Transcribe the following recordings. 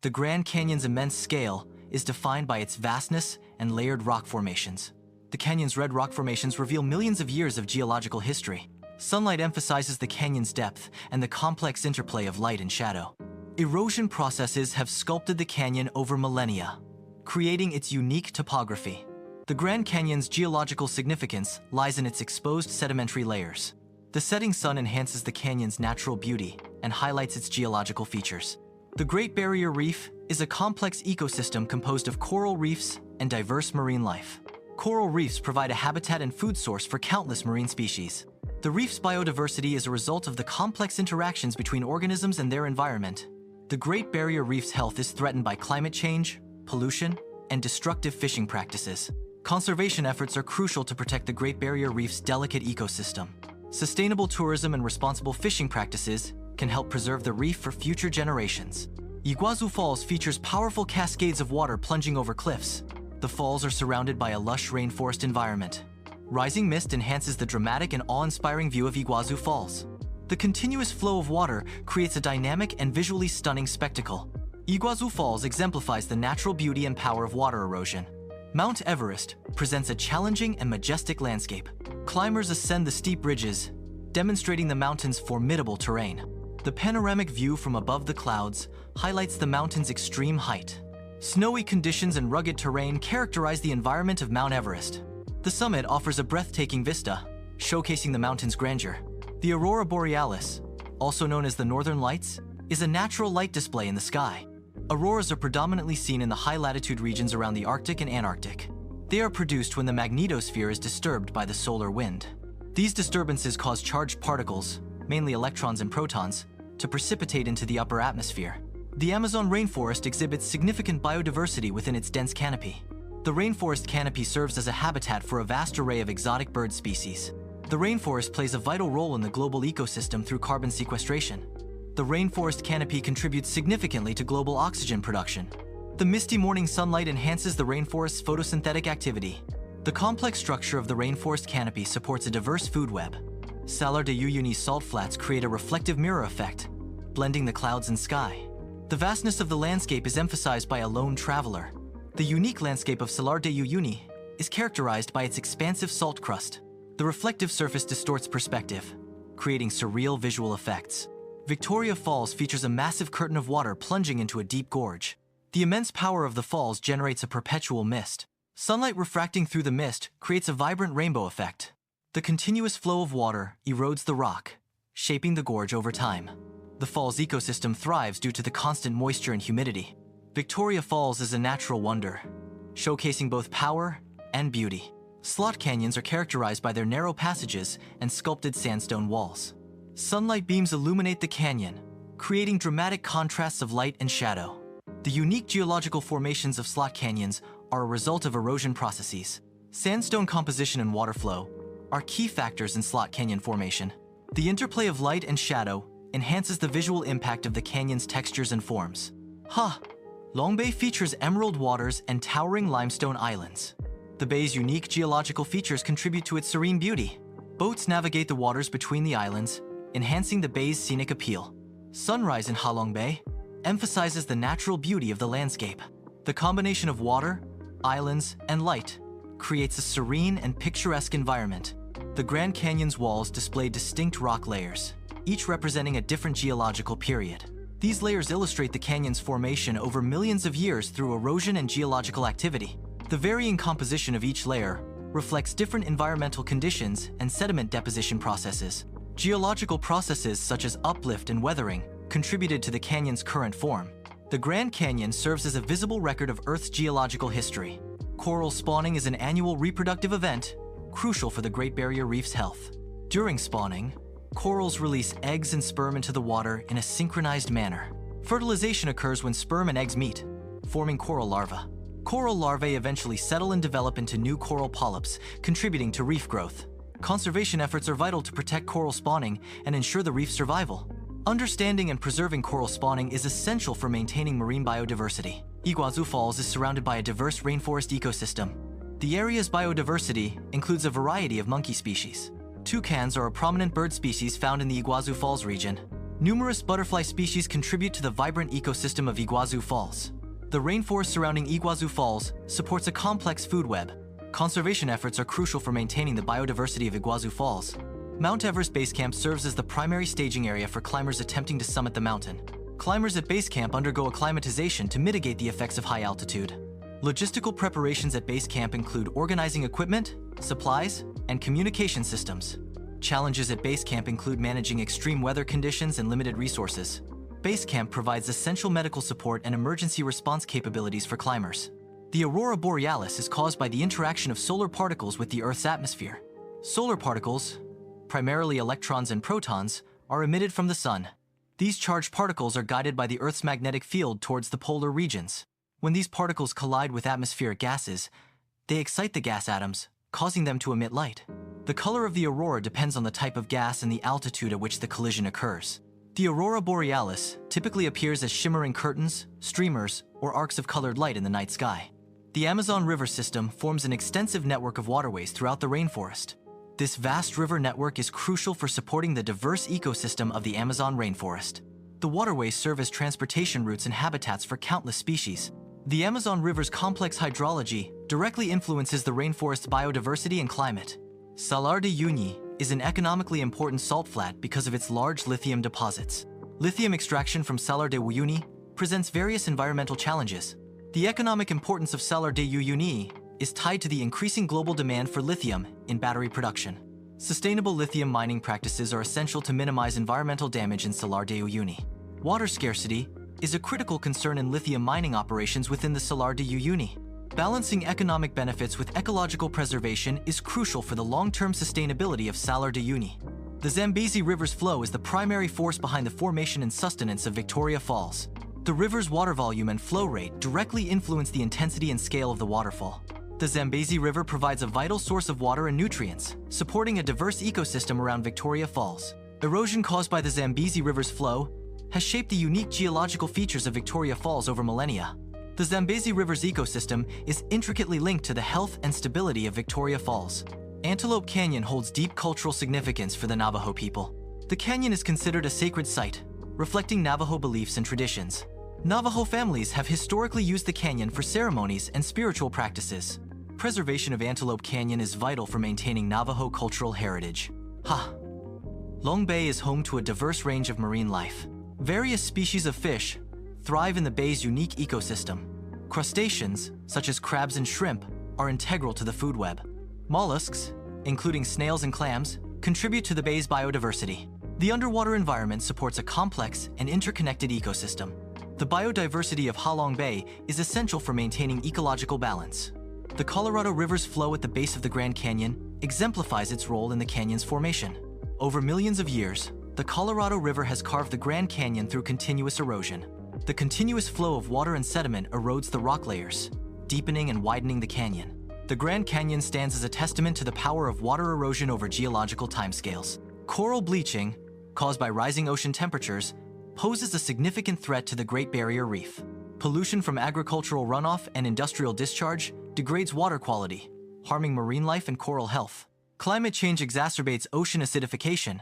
The Grand Canyon's immense scale is defined by its vastness and layered rock formations. The canyon's red rock formations reveal millions of years of geological history. Sunlight emphasizes the canyon's depth and the complex interplay of light and shadow. Erosion processes have sculpted the canyon over millennia, creating its unique topography. The Grand Canyon's geological significance lies in its exposed sedimentary layers. The setting sun enhances the canyon's natural beauty and highlights its geological features. The Great Barrier Reef is a complex ecosystem composed of coral reefs and diverse marine life. Coral reefs provide a habitat and food source for countless marine species. The reef's biodiversity is a result of the complex interactions between organisms and their environment. The Great Barrier Reef's health is threatened by climate change, pollution, and destructive fishing practices. Conservation efforts are crucial to protect the Great Barrier Reef's delicate ecosystem. Sustainable tourism and responsible fishing practices can help preserve the reef for future generations. Iguazu Falls features powerful cascades of water plunging over cliffs. The falls are surrounded by a lush rainforest environment. Rising mist enhances the dramatic and awe-inspiring view of Iguazu Falls. The continuous flow of water creates a dynamic and visually stunning spectacle. Iguazu Falls exemplifies the natural beauty and power of water erosion. Mount Everest presents a challenging and majestic landscape. Climbers ascend the steep ridges, demonstrating the mountain's formidable terrain. The panoramic view from above the clouds highlights the mountain's extreme height. Snowy conditions and rugged terrain characterize the environment of Mount Everest. The summit offers a breathtaking vista, showcasing the mountain's grandeur. The aurora borealis, also known as the Northern Lights, is a natural light display in the sky. Auroras are predominantly seen in the high-latitude regions around the Arctic and Antarctic. They are produced when the magnetosphere is disturbed by the solar wind. These disturbances cause charged particles, mainly electrons and protons, to precipitate into the upper atmosphere. The Amazon rainforest exhibits significant biodiversity within its dense canopy. The rainforest canopy serves as a habitat for a vast array of exotic bird species. The rainforest plays a vital role in the global ecosystem through carbon sequestration. The rainforest canopy contributes significantly to global oxygen production. The misty morning sunlight enhances the rainforest's photosynthetic activity. The complex structure of the rainforest canopy supports a diverse food web. Salar de Uyuni's salt flats create a reflective mirror effect, blending the clouds and sky. The vastness of the landscape is emphasized by a lone traveler. The unique landscape of Salar de Uyuni is characterized by its expansive salt crust. The reflective surface distorts perspective, creating surreal visual effects. Victoria Falls features a massive curtain of water plunging into a deep gorge. The immense power of the falls generates a perpetual mist. Sunlight refracting through the mist creates a vibrant rainbow effect. The continuous flow of water erodes the rock, shaping the gorge over time. The fall's ecosystem thrives due to the constant moisture and humidity. Victoria Falls is a natural wonder, showcasing both power and beauty. Slot canyons are characterized by their narrow passages and sculpted sandstone walls. Sunlight beams illuminate the canyon, creating dramatic contrasts of light and shadow. The unique geological formations of slot canyons are a result of erosion processes. Sandstone composition and water flow are key factors in slot canyon formation. The interplay of light and shadow enhances the visual impact of the canyon's textures and forms. Long Bay features emerald waters and towering limestone islands. The bay's unique geological features contribute to its serene beauty. Boats navigate the waters between the islands, enhancing the bay's scenic appeal. Sunrise in Halong Bay emphasizes the natural beauty of the landscape. The combination of water, islands, and light creates a serene and picturesque environment. The Grand Canyon's walls display distinct rock layers, each representing a different geological period. These layers illustrate the canyon's formation over millions of years through erosion and geological activity. The varying composition of each layer reflects different environmental conditions and sediment deposition processes. Geological processes such as uplift and weathering contributed to the canyon's current form. The Grand Canyon serves as a visible record of Earth's geological history. Coral spawning is an annual reproductive event, crucial for the Great Barrier Reef's health. During spawning, corals release eggs and sperm into the water in a synchronized manner. Fertilization occurs when sperm and eggs meet, forming coral larvae. Coral larvae eventually settle and develop into new coral polyps, contributing to reef growth. Conservation efforts are vital to protect coral spawning and ensure the reef's survival. Understanding and preserving coral spawning is essential for maintaining marine biodiversity. Iguazu Falls is surrounded by a diverse rainforest ecosystem. The area's biodiversity includes a variety of monkey species. Toucans are a prominent bird species found in the Iguazu Falls region. Numerous butterfly species contribute to the vibrant ecosystem of Iguazu Falls. The rainforest surrounding Iguazu Falls supports a complex food web. Conservation efforts are crucial for maintaining the biodiversity of Iguazu Falls. Mount Everest Base Camp serves as the primary staging area for climbers attempting to summit the mountain. Climbers at base camp undergo acclimatization to mitigate the effects of high altitude. Logistical preparations at base camp include organizing equipment, supplies, and communication systems. Challenges at base camp include managing extreme weather conditions and limited resources. Base camp provides essential medical support and emergency response capabilities for climbers. The aurora borealis is caused by the interaction of solar particles with the Earth's atmosphere. Solar particles, primarily electrons and protons, are emitted from the sun. These charged particles are guided by the Earth's magnetic field towards the polar regions. When these particles collide with atmospheric gases, they excite the gas atoms, causing them to emit light. The color of the aurora depends on the type of gas and the altitude at which the collision occurs. The aurora borealis typically appears as shimmering curtains, streamers, or arcs of colored light in the night sky. The Amazon River system forms an extensive network of waterways throughout the rainforest. This vast river network is crucial for supporting the diverse ecosystem of the Amazon rainforest. The waterways serve as transportation routes and habitats for countless species. The Amazon River's complex hydrology directly influences the rainforest's biodiversity and climate. Salar de Uyuni is an economically important salt flat because of its large lithium deposits. Lithium extraction from Salar de Uyuni presents various environmental challenges. The economic importance of Salar de Uyuni is tied to the increasing global demand for lithium in battery production. Sustainable lithium mining practices are essential to minimize environmental damage in Salar de Uyuni. Water scarcity is a critical concern in lithium mining operations within the Salar de Uyuni. Balancing economic benefits with ecological preservation is crucial for the long-term sustainability of Salar de Uyuni. The Zambezi River's flow is the primary force behind the formation and sustenance of Victoria Falls. The river's water volume and flow rate directly influence the intensity and scale of the waterfall. The Zambezi River provides a vital source of water and nutrients, supporting a diverse ecosystem around Victoria Falls. Erosion caused by the Zambezi River's flow has shaped the unique geological features of Victoria Falls over millennia. The Zambezi River's ecosystem is intricately linked to the health and stability of Victoria Falls. Antelope Canyon holds deep cultural significance for the Navajo people. The canyon is considered a sacred site, reflecting Navajo beliefs and traditions. Navajo families have historically used the canyon for ceremonies and spiritual practices. Preservation of Antelope Canyon is vital for maintaining Navajo cultural heritage. Long Bay is home to a diverse range of marine life. Various species of fish thrive in the bay's unique ecosystem. Crustaceans, such as crabs and shrimp, are integral to the food web. Mollusks, including snails and clams, contribute to the bay's biodiversity. The underwater environment supports a complex and interconnected ecosystem. The biodiversity of Halong Bay is essential for maintaining ecological balance. The Colorado River's flow at the base of the Grand Canyon exemplifies its role in the canyon's formation. Over millions of years, the Colorado River has carved the Grand Canyon through continuous erosion. The continuous flow of water and sediment erodes the rock layers, deepening and widening the canyon. The Grand Canyon stands as a testament to the power of water erosion over geological timescales. Coral bleaching, caused by rising ocean temperatures, poses a significant threat to the Great Barrier Reef. Pollution from agricultural runoff and industrial discharge degrades water quality, harming marine life and coral health. Climate change exacerbates ocean acidification,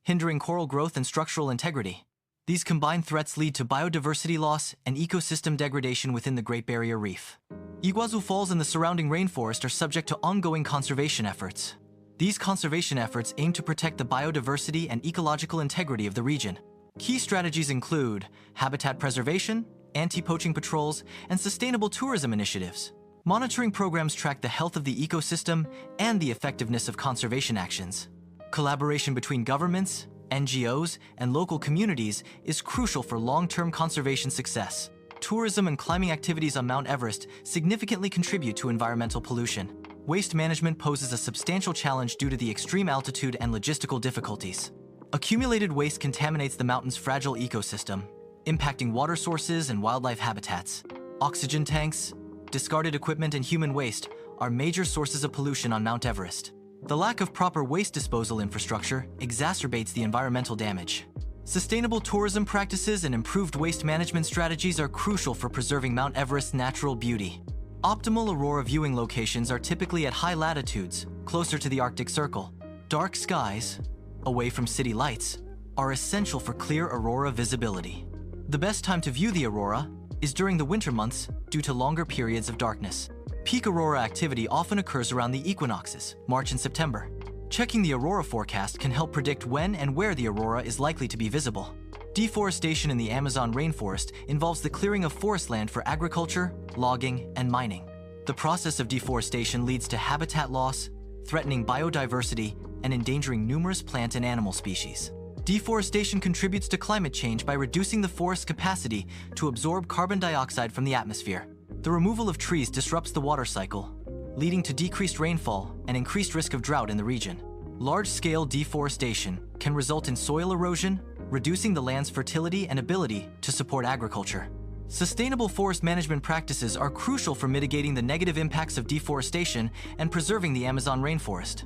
hindering coral growth and structural integrity. These combined threats lead to biodiversity loss and ecosystem degradation within the Great Barrier Reef. Iguazu Falls and the surrounding rainforest are subject to ongoing conservation efforts. These conservation efforts aim to protect the biodiversity and ecological integrity of the region. Key strategies include habitat preservation, anti-poaching patrols, and sustainable tourism initiatives. Monitoring programs track the health of the ecosystem and the effectiveness of conservation actions. Collaboration between governments, NGOs, and local communities is crucial for long-term conservation success. Tourism and climbing activities on Mount Everest significantly contribute to environmental pollution. Waste management poses a substantial challenge due to the extreme altitude and logistical difficulties. Accumulated waste contaminates the mountain's fragile ecosystem, impacting water sources and wildlife habitats. Oxygen tanks, discarded equipment, and human waste are major sources of pollution on Mount Everest. The lack of proper waste disposal infrastructure exacerbates the environmental damage. Sustainable tourism practices and improved waste management strategies are crucial for preserving Mount Everest's natural beauty. Optimal aurora viewing locations are typically at high latitudes, closer to the Arctic Circle. Dark skies, away from city lights, are essential for clear aurora visibility. The best time to view the aurora is during the winter months due to longer periods of darkness. Peak aurora activity often occurs around the equinoxes, March and September. Checking the aurora forecast can help predict when and where the aurora is likely to be visible. Deforestation in the Amazon rainforest involves the clearing of forest land for agriculture, logging, and mining. The process of deforestation leads to habitat loss, threatening biodiversity, and endangering numerous plant and animal species. Deforestation contributes to climate change by reducing the forest's capacity to absorb carbon dioxide from the atmosphere. The removal of trees disrupts the water cycle, leading to decreased rainfall and increased risk of drought in the region. Large-scale deforestation can result in soil erosion, reducing the land's fertility and ability to support agriculture. Sustainable forest management practices are crucial for mitigating the negative impacts of deforestation and preserving the Amazon rainforest.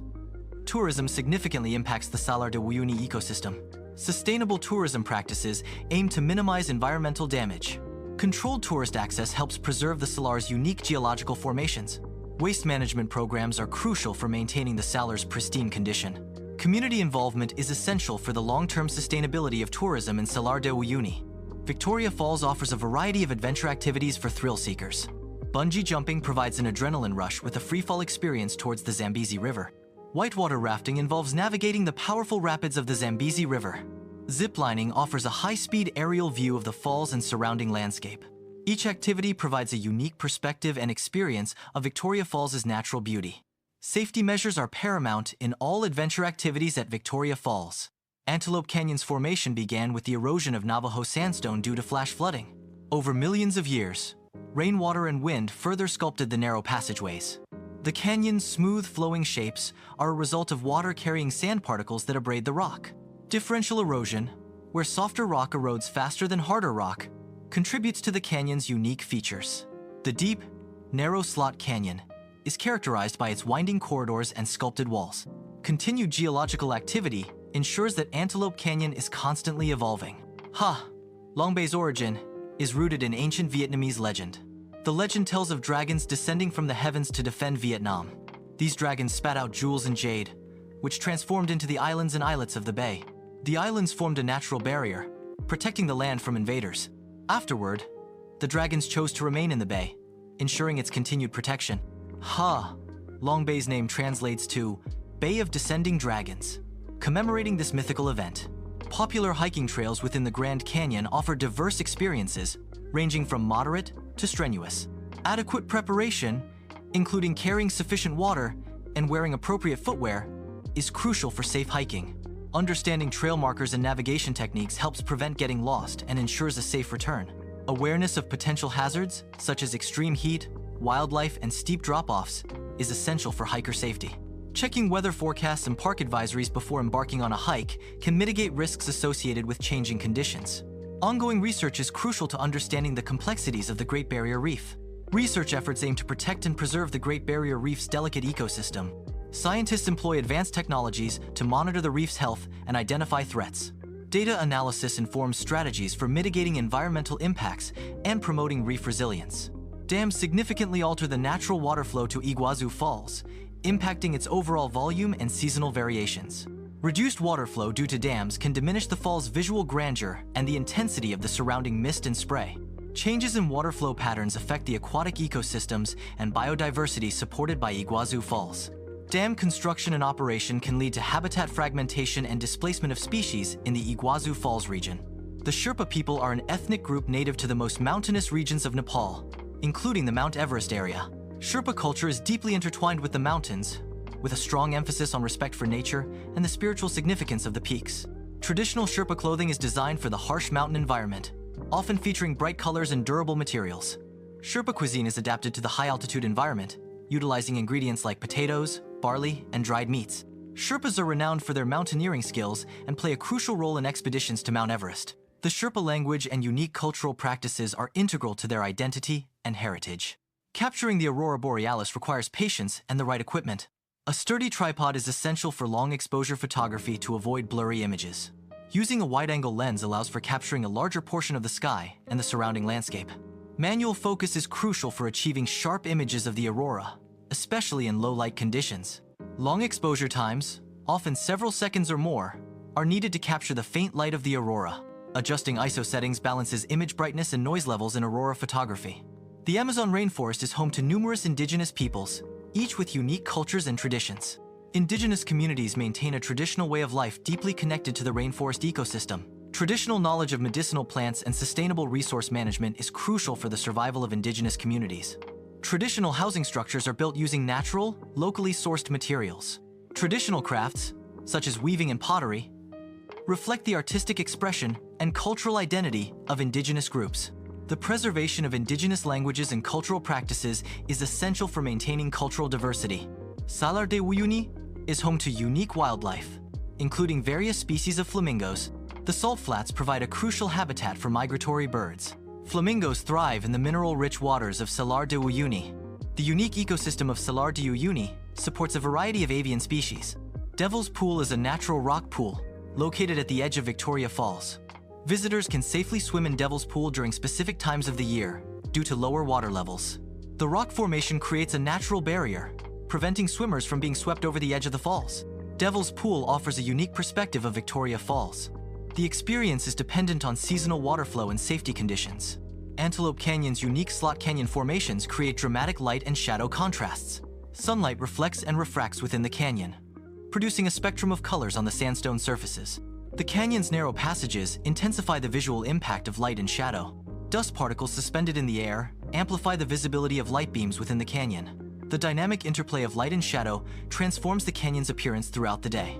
Tourism significantly impacts the Salar de Uyuni ecosystem. Sustainable tourism practices aim to minimize environmental damage. Controlled tourist access helps preserve the Salar's unique geological formations. Waste management programs are crucial for maintaining the Salar's pristine condition. Community involvement is essential for the long-term sustainability of tourism in Salar de Uyuni. Victoria Falls offers a variety of adventure activities for thrill seekers. Bungee jumping provides an adrenaline rush with a freefall experience towards the Zambezi River. Whitewater rafting involves navigating the powerful rapids of the Zambezi River. Ziplining offers a high-speed aerial view of the falls and surrounding landscape. Each activity provides a unique perspective and experience of Victoria Falls' natural beauty. Safety measures are paramount in all adventure activities at Victoria Falls. Antelope Canyon's formation began with the erosion of Navajo sandstone due to flash flooding. Over millions of years, rainwater and wind further sculpted the narrow passageways. The canyon's smooth flowing shapes are a result of water carrying sand particles that abrade the rock. Differential erosion, where softer rock erodes faster than harder rock, contributes to the canyon's unique features. The deep, narrow slot canyon is characterized by its winding corridors and sculpted walls. Continued geological activity ensures that Antelope Canyon is constantly evolving. Long Bay's origin is rooted in ancient Vietnamese legend. The legend tells of dragons descending from the heavens to defend Vietnam. These dragons spat out jewels and jade, which transformed into the islands and islets of the bay. The islands formed a natural barrier, protecting the land from invaders. Afterward, the dragons chose to remain in the bay, ensuring its continued protection. Long Bay's name translates to Bay of Descending Dragons, commemorating this mythical event. Popular hiking trails within the Grand Canyon offer diverse experiences, ranging from moderate to strenuous. Adequate preparation, including carrying sufficient water and wearing appropriate footwear, is crucial for safe hiking. Understanding trail markers and navigation techniques helps prevent getting lost and ensures a safe return. Awareness of potential hazards, such as extreme heat, wildlife, and steep drop-offs, is essential for hiker safety. Checking weather forecasts and park advisories before embarking on a hike can mitigate risks associated with changing conditions. Ongoing research is crucial to understanding the complexities of the Great Barrier Reef. Research efforts aim to protect and preserve the Great Barrier Reef's delicate ecosystem. Scientists employ advanced technologies to monitor the reef's health and identify threats. Data analysis informs strategies for mitigating environmental impacts and promoting reef resilience. Dams significantly alter the natural water flow to Iguazu Falls, impacting its overall volume and seasonal variations. Reduced water flow due to dams can diminish the fall's visual grandeur and the intensity of the surrounding mist and spray. Changes in water flow patterns affect the aquatic ecosystems and biodiversity supported by Iguazu Falls. Dam construction and operation can lead to habitat fragmentation and displacement of species in the Iguazu Falls region. The Sherpa people are an ethnic group native to the most mountainous regions of Nepal, including the Mount Everest area. Sherpa culture is deeply intertwined with the mountains, with a strong emphasis on respect for nature and the spiritual significance of the peaks. Traditional Sherpa clothing is designed for the harsh mountain environment, often featuring bright colors and durable materials. Sherpa cuisine is adapted to the high-altitude environment, utilizing ingredients like potatoes, barley, and dried meats. Sherpas are renowned for their mountaineering skills and play a crucial role in expeditions to Mount Everest. The Sherpa language and unique cultural practices are integral to their identity and heritage. Capturing the aurora borealis requires patience and the right equipment. A sturdy tripod is essential for long-exposure photography to avoid blurry images. Using a wide-angle lens allows for capturing a larger portion of the sky and the surrounding landscape. Manual focus is crucial for achieving sharp images of the aurora, especially in low-light conditions. Long exposure times, often several seconds or more, are needed to capture the faint light of the aurora. Adjusting ISO settings balances image brightness and noise levels in aurora photography. The Amazon rainforest is home to numerous indigenous peoples, each with unique cultures and traditions. Indigenous communities maintain a traditional way of life deeply connected to the rainforest ecosystem. Traditional knowledge of medicinal plants and sustainable resource management is crucial for the survival of indigenous communities. Traditional housing structures are built using natural, locally sourced materials. Traditional crafts, such as weaving and pottery, reflect the artistic expression and cultural identity of indigenous groups. The preservation of indigenous languages and cultural practices is essential for maintaining cultural diversity. Salar de Uyuni is home to unique wildlife, including various species of flamingos. The salt flats provide a crucial habitat for migratory birds. Flamingos thrive in the mineral-rich waters of Salar de Uyuni. The unique ecosystem of Salar de Uyuni supports a variety of avian species. Devil's Pool is a natural rock pool located at the edge of Victoria Falls. Visitors can safely swim in Devil's Pool during specific times of the year due to lower water levels. The rock formation creates a natural barrier, preventing swimmers from being swept over the edge of the falls. Devil's Pool offers a unique perspective of Victoria Falls. The experience is dependent on seasonal water flow and safety conditions. Antelope Canyon's unique slot canyon formations create dramatic light and shadow contrasts. Sunlight reflects and refracts within the canyon, producing a spectrum of colors on the sandstone surfaces. The canyon's narrow passages intensify the visual impact of light and shadow. Dust particles suspended in the air amplify the visibility of light beams within the canyon. The dynamic interplay of light and shadow transforms the canyon's appearance throughout the day.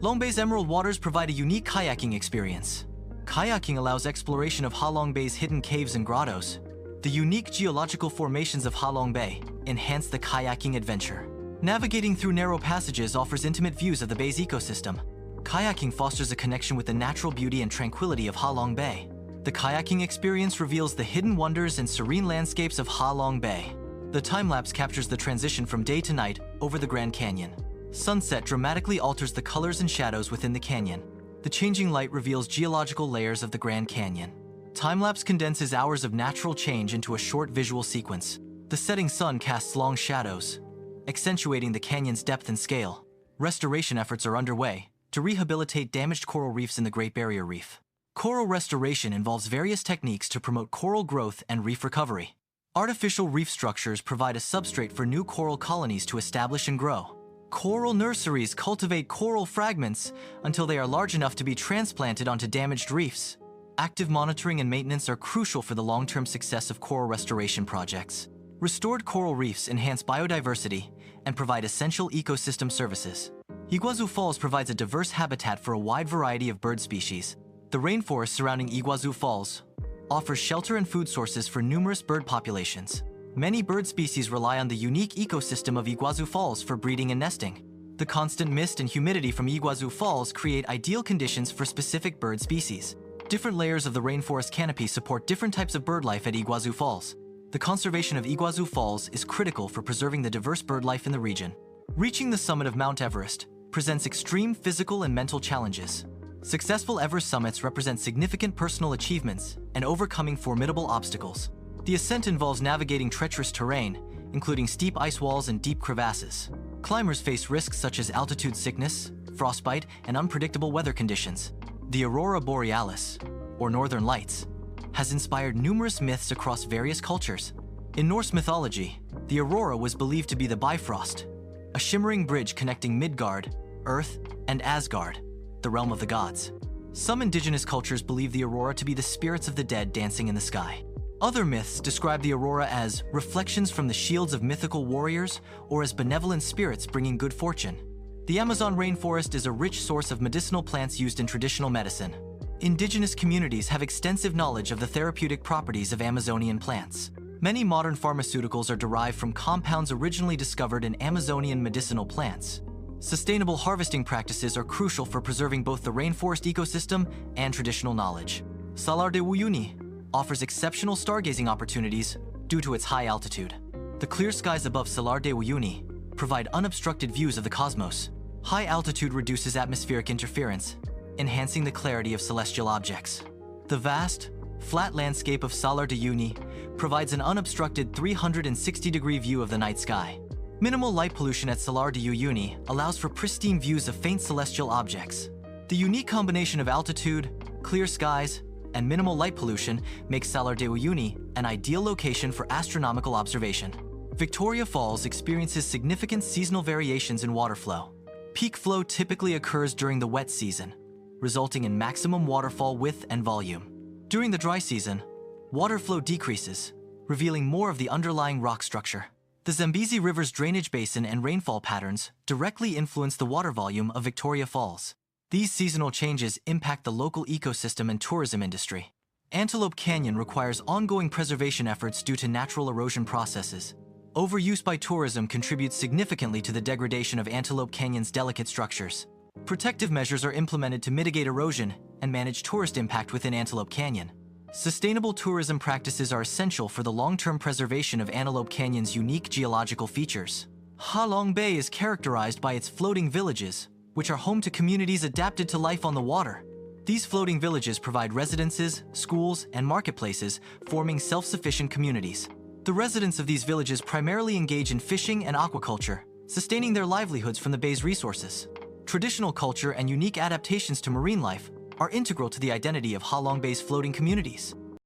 Long Bay's emerald waters provide a unique kayaking experience. Kayaking allows exploration of Ha Long Bay's hidden caves and grottos. The unique geological formations of Ha Long Bay enhance the kayaking adventure. Navigating through narrow passages offers intimate views of the bay's ecosystem. Kayaking fosters a connection with the natural beauty and tranquility of Ha Long Bay. The kayaking experience reveals the hidden wonders and serene landscapes of Ha Long Bay. The time-lapse captures the transition from day to night over the Grand Canyon. Sunset dramatically alters the colors and shadows within the canyon. The changing light reveals geological layers of the Grand Canyon. Time-lapse condenses hours of natural change into a short visual sequence. The setting sun casts long shadows, accentuating the canyon's depth and scale. Restoration efforts are underway to rehabilitate damaged coral reefs in the Great Barrier Reef. Coral restoration involves various techniques to promote coral growth and reef recovery. Artificial reef structures provide a substrate for new coral colonies to establish and grow. Coral nurseries cultivate coral fragments until they are large enough to be transplanted onto damaged reefs. Active monitoring and maintenance are crucial for the long-term success of coral restoration projects. Restored coral reefs enhance biodiversity and provide essential ecosystem services. Iguazu Falls provides a diverse habitat for a wide variety of bird species. The rainforest surrounding Iguazu Falls offers shelter and food sources for numerous bird populations. Many bird species rely on the unique ecosystem of Iguazu Falls for breeding and nesting. The constant mist and humidity from Iguazu Falls create ideal conditions for specific bird species. Different layers of the rainforest canopy support different types of bird life at Iguazu Falls. The conservation of Iguazu Falls is critical for preserving the diverse bird life in the region. Reaching the summit of Mount Everest presents extreme physical and mental challenges. Successful Everest summits represent significant personal achievements and overcoming formidable obstacles. The ascent involves navigating treacherous terrain, including steep ice walls and deep crevasses. Climbers face risks such as altitude sickness, frostbite, and unpredictable weather conditions. The Aurora Borealis, or Northern Lights, has inspired numerous myths across various cultures. In Norse mythology, the aurora was believed to be the Bifrost, a shimmering bridge connecting Midgard, Earth, and Asgard, the realm of the gods. Some indigenous cultures believe the aurora to be the spirits of the dead dancing in the sky. Other myths describe the aurora as reflections from the shields of mythical warriors or as benevolent spirits bringing good fortune. The Amazon rainforest is a rich source of medicinal plants used in traditional medicine. Indigenous communities have extensive knowledge of the therapeutic properties of Amazonian plants. Many modern pharmaceuticals are derived from compounds originally discovered in Amazonian medicinal plants. Sustainable harvesting practices are crucial for preserving both the rainforest ecosystem and traditional knowledge. Salar de Uyuni offers exceptional stargazing opportunities due to its high altitude. The clear skies above Salar de Uyuni provide unobstructed views of the cosmos. High altitude reduces atmospheric interference, enhancing the clarity of celestial objects. The vast, flat landscape of Salar de Uyuni provides an unobstructed 360-degree view of the night sky. Minimal light pollution at Salar de Uyuni allows for pristine views of faint celestial objects. The unique combination of altitude, clear skies, and minimal light pollution makes Salar de Uyuni an ideal location for astronomical observation. Victoria Falls experiences significant seasonal variations in water flow. Peak flow typically occurs during the wet season, resulting in maximum waterfall width and volume. During the dry season, water flow decreases, revealing more of the underlying rock structure. The Zambezi River's drainage basin and rainfall patterns directly influence the water volume of Victoria Falls. These seasonal changes impact the local ecosystem and tourism industry. Antelope Canyon requires ongoing preservation efforts due to natural erosion processes. Overuse by tourism contributes significantly to the degradation of Antelope Canyon's delicate structures. Protective measures are implemented to mitigate erosion and manage tourist impact within Antelope Canyon. Sustainable tourism practices are essential for the long-term preservation of Antelope Canyon's unique geological features. Ha Long Bay is characterized by its floating villages, which are home to communities adapted to life on the water. These floating villages provide residences, schools, and marketplaces, forming self-sufficient communities. The residents of these villages primarily engage in fishing and aquaculture, sustaining their livelihoods from the bay's resources. Traditional culture and unique adaptations to marine life are integral to the identity of Ha Long Bay's floating communities.